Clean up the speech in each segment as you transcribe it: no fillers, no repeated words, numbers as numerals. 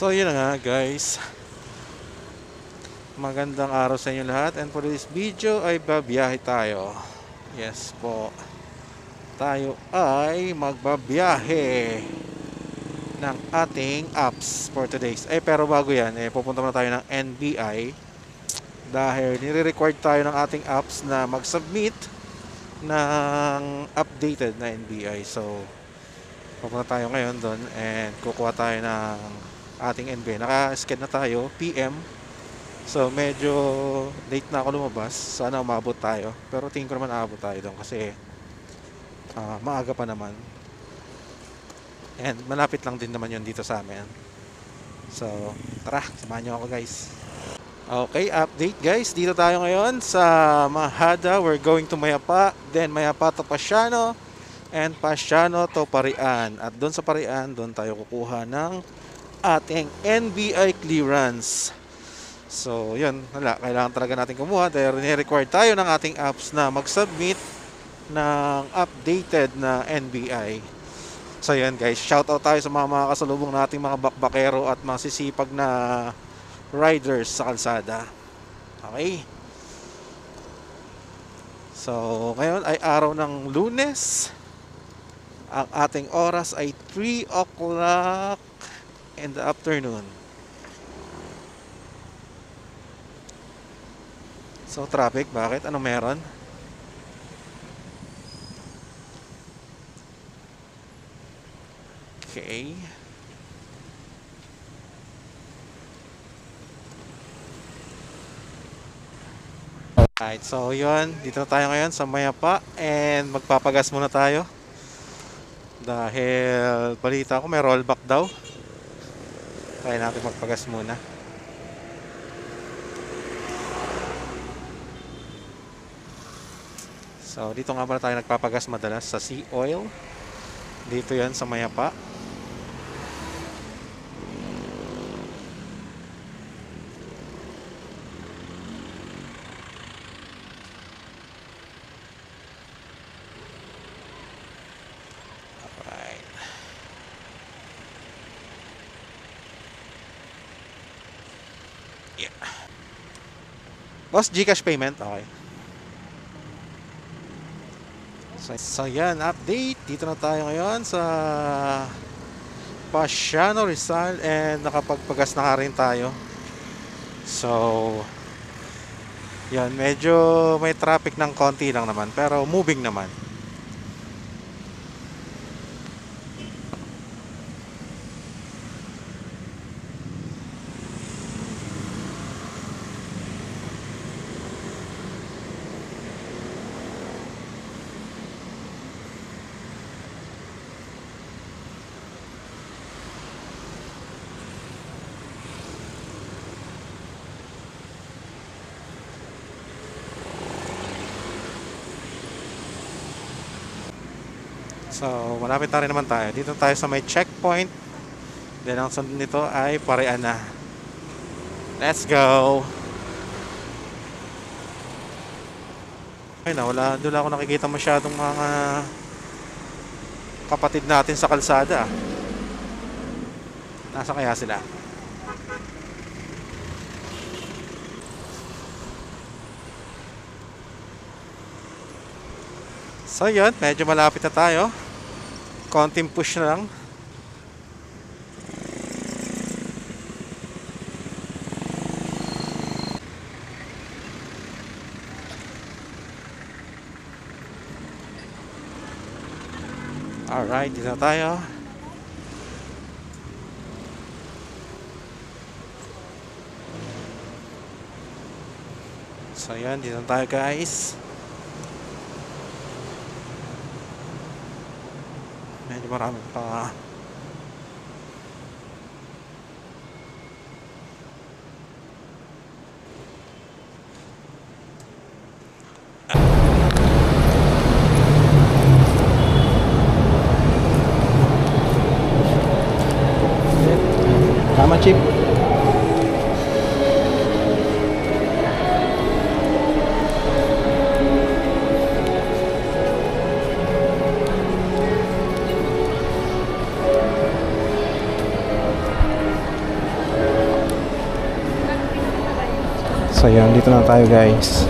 So yun na nga guys, magandang araw sa inyo lahat, and for this video ay babiyahe tayo. Yes po, tayo ay magbabiyahe ng ating apps for today's. Pero bago yan, pupunta muna tayo ng NBI dahil nire-required tayo ng ating apps na mag-submit ng updated na NBI. So pupunta tayo ngayon doon and kukuha tayo ng ating NBI. Naka-sked na tayo, PM. So medyo late na ako lumabas. Sana umabot tayo. Pero tingin ko naman aabot tayo doon kasi maaga pa naman. And malapit lang din naman yun dito sa amin. So tara, samahan nyo ako guys. Okay, update guys. Dito tayo ngayon sa Mahada. We're going to Mayapa, then Mayapa to Pasiano, and Pasiano to Parian. At doon sa Parian, doon tayo kukuha ng ating NBI clearance. So yun, kailangan talaga natin kumuha dahil ni-require tayo ng ating apps na mag-submit ng updated na NBI. So yan guys, shoutout tayo sa mga kasalubong nating mga bakbakero at mga sisipag na riders sa kalsada. Okay, so ngayon ay araw ng Lunes. Ang ating oras ay 3 o'clock in the afternoon. So traffic, bakit? Ano meron? Okay. Alright, so yun, dito na tayo ngayon sa Mayapa and magpapagas muna tayo. Dahil balita ko may rollback daw. Kaya natin magpagas muna. So dito nga pala tayo nagpapagas madalas sa Sea Oil. Dito yan sa Mayapa. Alright. Yeah. Boss, GCash payment? Okay. So yan, update. Dito na tayo ngayon sa Pasiano, Rizal, and nakapagpagas na rin tayo. So yan, medyo may traffic ng konti lang naman, pero moving naman. So, malapit na rin naman tayo. Dito tayo sa may checkpoint. Then, ang sunod nito ay Parian na. Let's go! Ay na, doon ako nakikita masyadong mga kapatid natin sa kalsada. Nasa kaya sila? So, yun. Medyo malapit na tayo. Konting push na lang. Alright, dito na tayo. So yan, dito na tayo guys. Medyo marami pa. Tama, Chip. So yan, dito na tayo guys.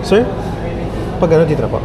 Sir, pag ano dito na po?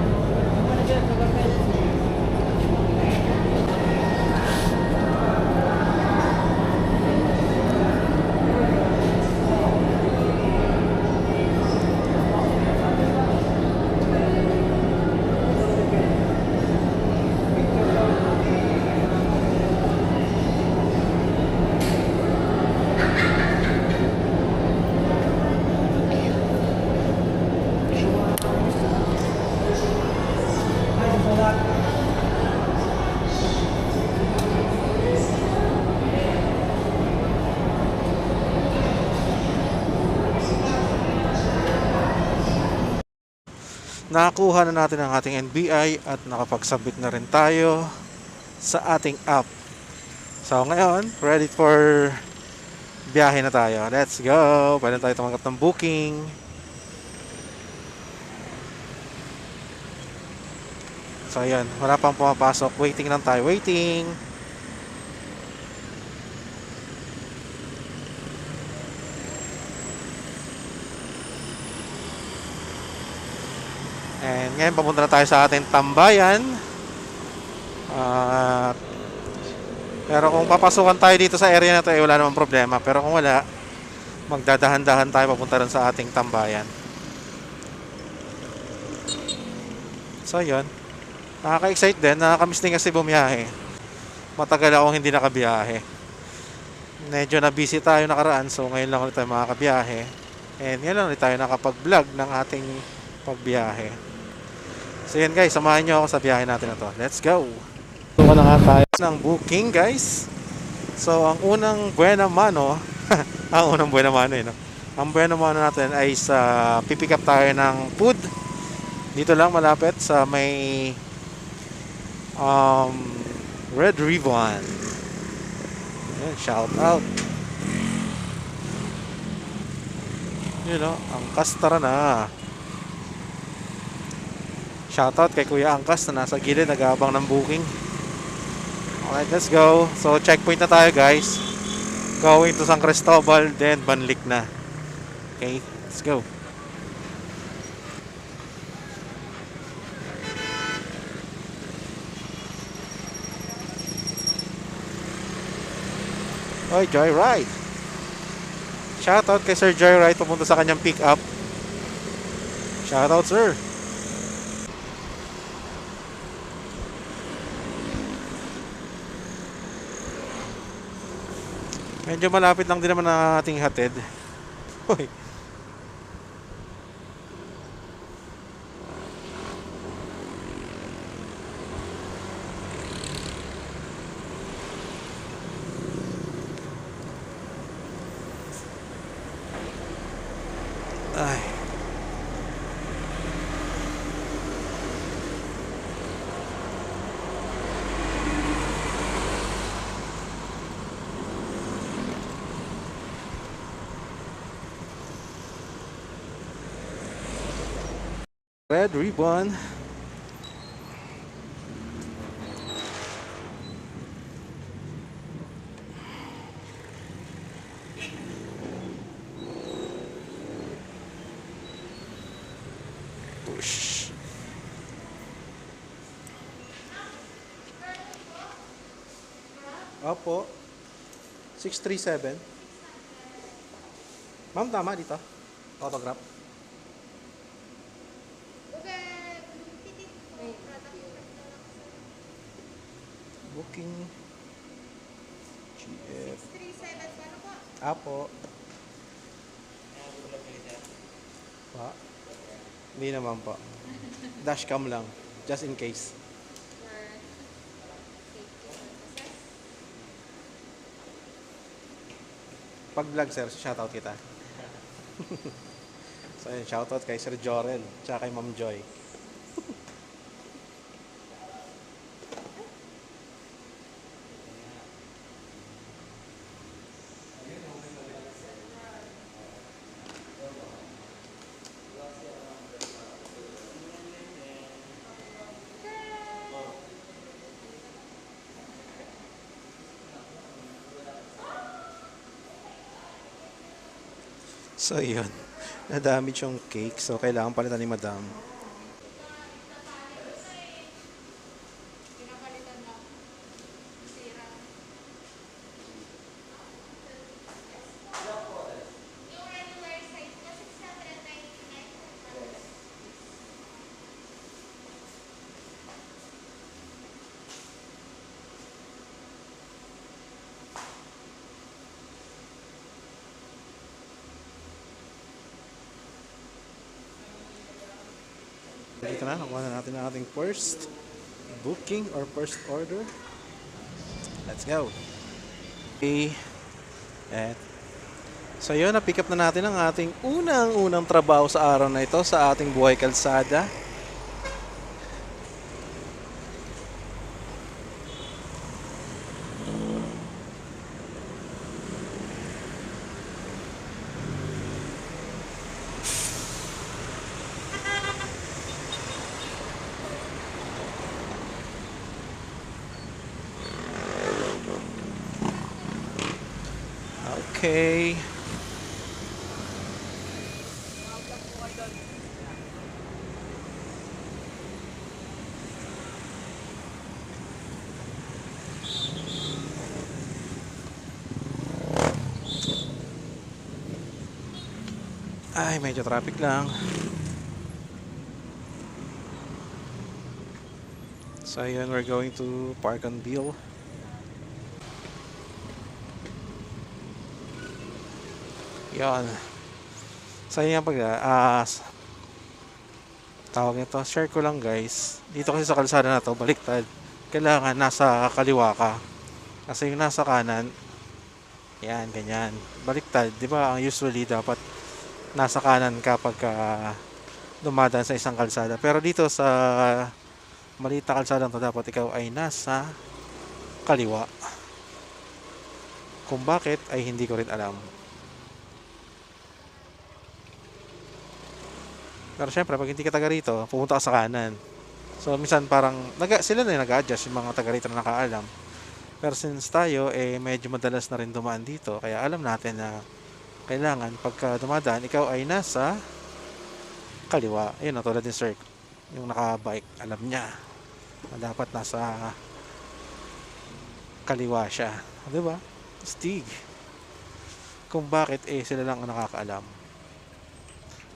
Nakakuha na natin ang ating NBI at nakapag-submit na rin tayo sa ating app. So ngayon, ready for biyahe na tayo. Let's go! Pwede tayo tumanggap ng booking. So ayan, wala pang pumapasok. Waiting lang tayo. Waiting! And ngayon papunta na tayo sa ating tambayan. Pero kung papasukan tayo dito sa area na to, wala namang problema. Pero kung wala, magdadahan-dahan tayo papunta rin sa ating tambayan. So yun, nakaka-excite din. Nakakamiss din kasi bumiyahe. Matagal akong hindi nakabiyahe. Medyo na-busy tayo nakaraan, so ngayon lang ulit tayo makakabiyahe. And ngayon lang ulit tayo nakapag-vlog ng ating pagbiyahe. So yan guys, samahan nyo ako sa biyahe natin na to. Let's go! Ito na nga tayo. Ng booking guys. So ang unang buena mano ang unang buena mano no? Ang buena mano natin ay sa pipick up tayo ng food. Dito lang malapit sa may Red Ribbon. Ayan, shout out. You know, Angkas tara na. Shoutout kay Kuya Angkas na nasa gilid nag-aabang ng booking. Alright, let's go. So checkpoint na tayo guys. Going to San Cristobal, then Banlik na. Okay, let's go. Oy, Joyride. Shoutout kay Sir Joyride pupunta sa kanyang pick up. Shoutout sir. Medyo malapit lang din naman ang ating hatid. Hoy. Ay. Red Ribbon. Opo. 637. Ma'am, tama dito. Autograph. Booking. GF. 637 ano po? Apo. Pa? Hindi naman po. Dashcam lang. Just in case. For safety purposes. Pag vlog sir, shoutout kita. So ayun, shoutout kay Sir Jorel, tsaka kay Ma'am Joy. So yun, na-damage yung cake, so kailangan palitan ni Madam. Pinapalitan na. Sira. Yung regular size ko, 699. Dito na, nakuha na natin ang ating first booking or first order. Let's go! Okay. At so yun, na-pick up na natin ang ating unang-unang trabaho sa araw na ito sa ating buhay kalsada. Okay. Ay, medyo traffic lang. So yun, we're going to Park on Bill. Yan. So yun yung tawag nito, share ko lang guys. Dito kasi sa kalsada na to, baliktad. Kailangan nasa kaliwa ka. Kasi yung nasa kanan, yan, ganyan. Baliktad, di ba? Usually dapat nasa kanan kapag dumadaan sa isang kalsada. Pero dito sa maliit na kalsada to, dapat ikaw ay nasa kaliwa. Kung bakit ay hindi ko rin alam. Pero syempre, pag hindi ka taga rito, pumunta ka sa kanan. So, minsan parang, sila na yung nag-adjust, yung mga taga rito na nakaalam. Pero since tayo, medyo madalas na rin dumaan dito. Kaya alam natin na kailangan, pagka dumadaan, ikaw ay nasa kaliwa. Ayun, tulad ni Sir, yung naka-bike, alam niya. Na dapat nasa kaliwa siya. Diba? Stig. Kung bakit, sila lang ang nakakaalam.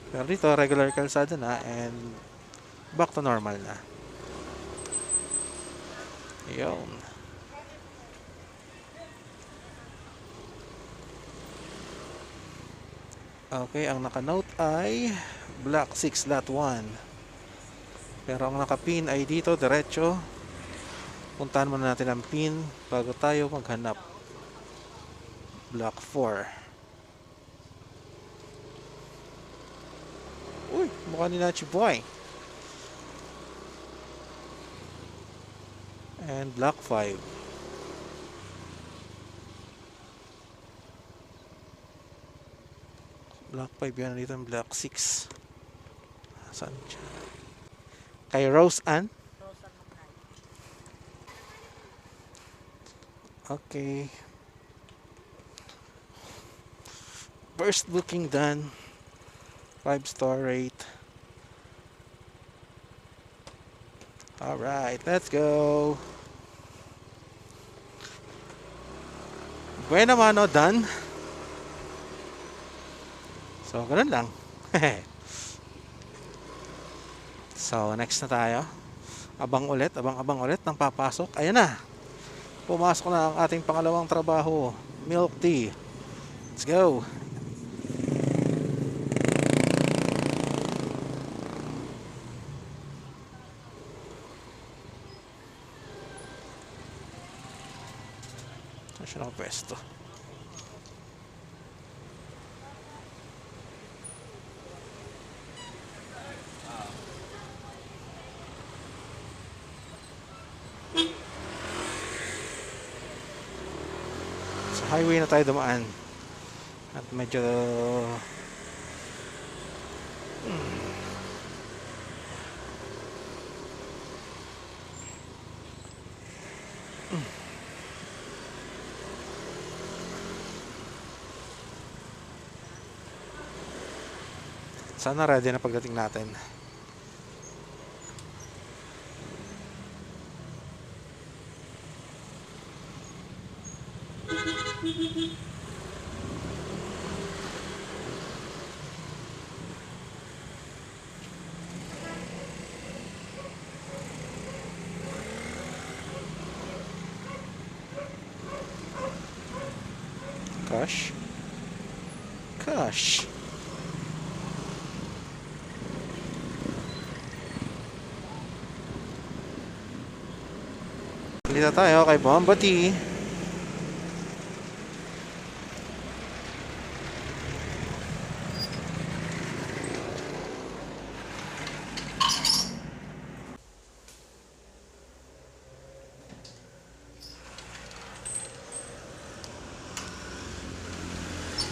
Pero dito, regular kalsada na and back to normal na. Yun. Okay, ang naka-note ay Block 6 Lot 1. Pero ang naka-pin ay dito, diretso. Puntahan muna natin ang pin bago tayo maghanap. Block 4. Uy, mukha ni Nachi Boy. And Block 5. Block 5 yan, dito ang Block 6. Saan siya? Kay Rose Ann? Okay. First booking done. 5-star rate. Alright, let's go. Buena mano, done. So, ganun lang. So, next na tayo. Abang ulit ng papasok. Ayan na. Pumasok na ang ating pangalawang trabaho. Milk tea. Let's go. Saan siya nakapwesto? Sa highway na tayo dumaan. At medyo sana ready na pagdating natin. Gosh. Gosh. Dito tayo kay Bomba Tea.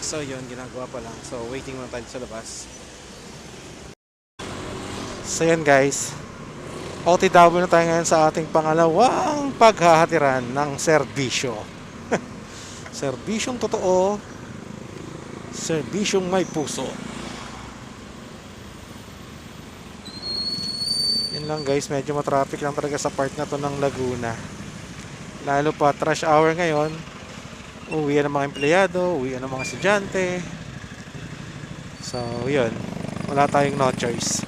So yun, ginagawa pa lang. So waiting muna tayo sa labas. So yun guys, OTW na tayo ngayon sa ating pangalawang paghahatiran ng serbisyo. Serbisyong totoo, serbisyong may puso. Yun lang guys, medyo matraffic lang talaga sa part na to ng Laguna. Lalo pa rush hour ngayon. Uwi ng mga empleyado, uwi ng mga estudyante. So yun, wala tayong no choice.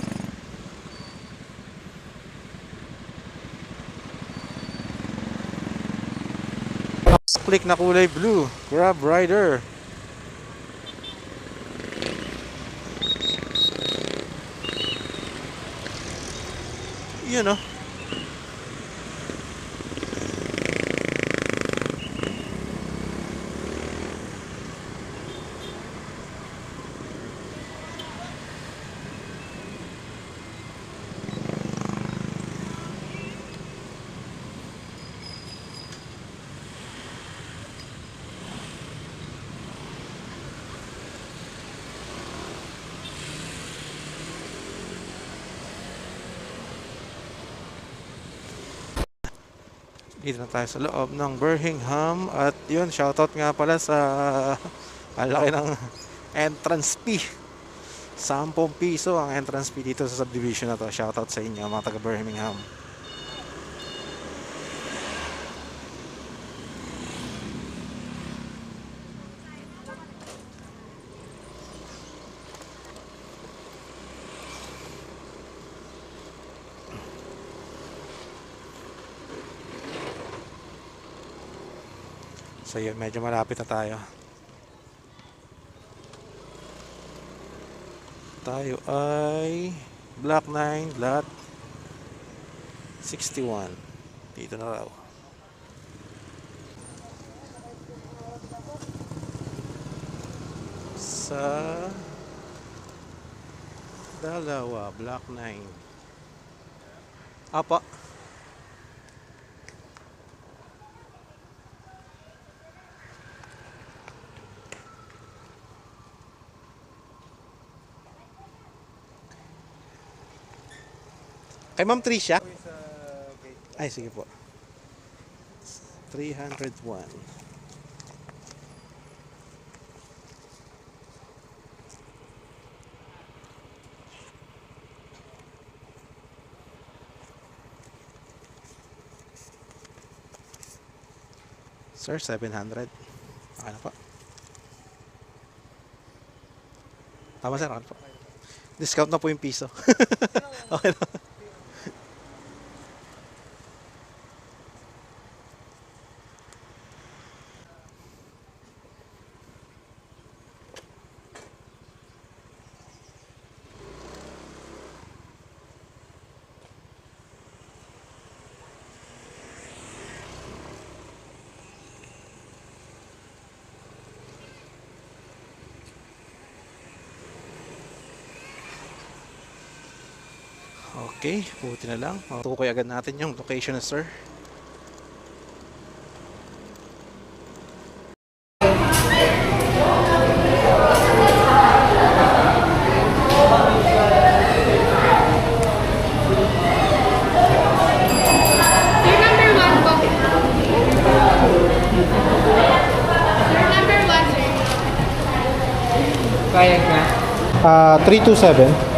Click na kulay blue, Grab Rider. Yun oh. Dito na tayo sa loob ng Birmingham. At yun, shoutout nga pala sa ang laki ng entrance fee. 10 piso ang entrance fee dito sa subdivision na to. Shoutout sa inyo mga taga Birmingham. So yun, medyo malapit na tayo. Tayo ay Block 9, Lot 61. Dito na raw. Sa dalawa, Block 9. Apa. Kay Ma'am Tricia? Ay, sige po. 301. Sir, 700. Okay na po. Tama sir, okay na po. Discount na po yung piso. Okay na. Okay, buti na lang. Tukoy agad natin yung location na sir. Sir, number 1 po. Sir, number 1, sir. Kaya ka? 327.